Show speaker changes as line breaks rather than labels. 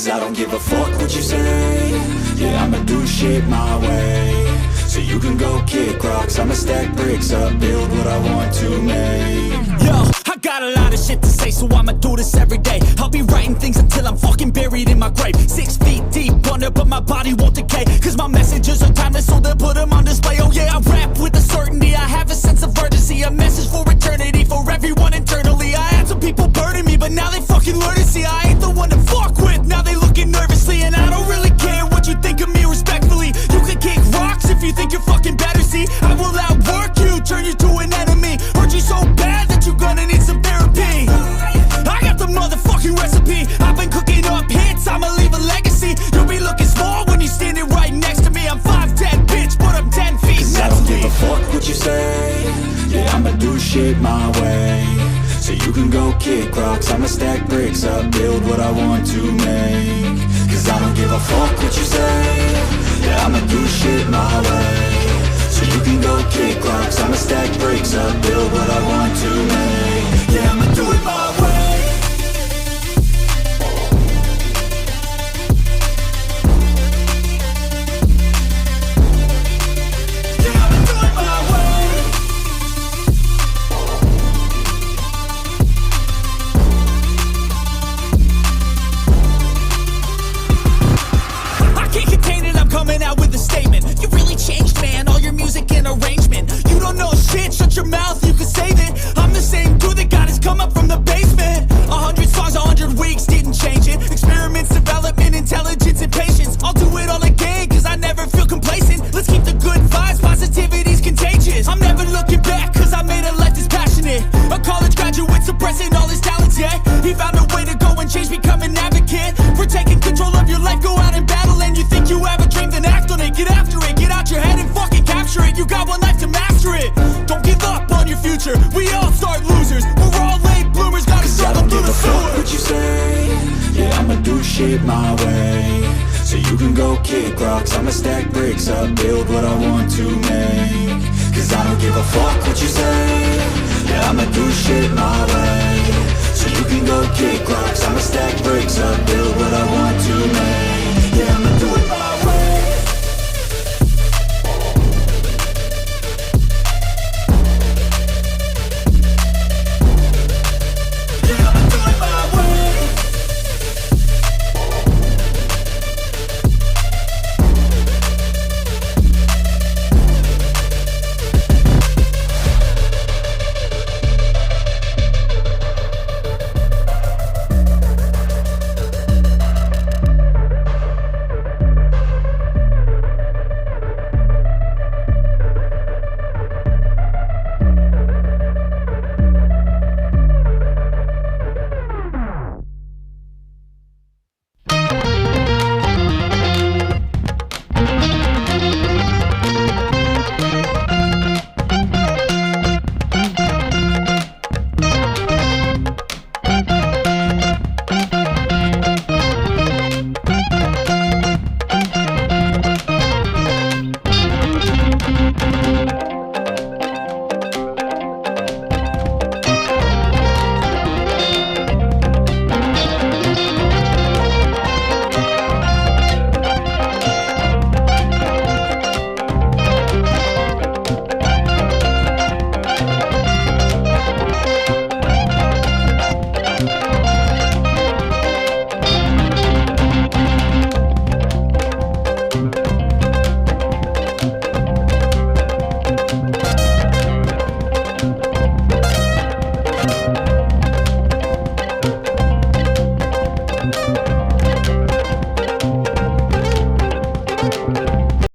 Cause I don't give a fuck what you say. Yeah, I'ma do shit my way. So you can go kick rocks, I'ma stack bricks up, build what I want to make.
Yo, I got a lot of shit to say, so I'ma do this every day. I'll be writing things until I'm fucking buried in my grave. 6 feet deep under, but my body won't decay. Cause my messages are timeless, so they'll put them on display. Oh yeah, I rap with a certainty, I have a sense of urgency. A message for eternity, for everyone internally. I had some people burning me, but now they fucking learn to see I ain't the one to fuck with, now they looking nervously. And I don't really care what you think of me respectfully. You can kick rocks if you think you're fucking better, see. I will outwork you, turn you to an enemy. Hurt you so bad that you're gonna need some therapy. I got the motherfucking recipe. I've been cooking up hits, I'ma leave a legacy. You'll be looking small when you're standing right next to me. I'm 5'10", bitch, but I'm 10 feet.
Cause I don't give a fuck what you say. Yeah, I'ma do shit my way. So you can go kick rocks, I'ma stack bricks up, build what I want to make. Cause I don't give a fuck what you say. Yeah, I'ma do shit my way. So you can go kick rocks, I'ma stack bricks up, build what I want to make. Yeah, I'ma do it my way.
Coming out with a statement. You really changed, man, all your music and arrangement. You don't know shit, shut your mouth, you can save it. I'm the same dude that got his come up from the basement. 100 songs, 100 weeks, didn't change it. Experiments, development, intelligence, and patience. I'll do it all again, cause I never feel complacent. Let's keep the good vibes, positivity's contagious. I'm never looking back, cause I made a life that's passionate. A college graduate suppressing all his talents, yeah. He found a way to go and change, become an advocate. For taking control of your life, go out and battle. And you think you have a dream, then act on it. Get after it, get out your head and fucking capture it. You got one life to master it. Don't give up on your future, we all start losers. We're all late bloomers, gotta struggle through the sewer.
What you say? Yeah, I'ma do shit my way. So you can go kick rocks, I'ma stack bricks up, build what I want to make. Cause I don't give a fuck what you say. Yeah, I'ma do shit my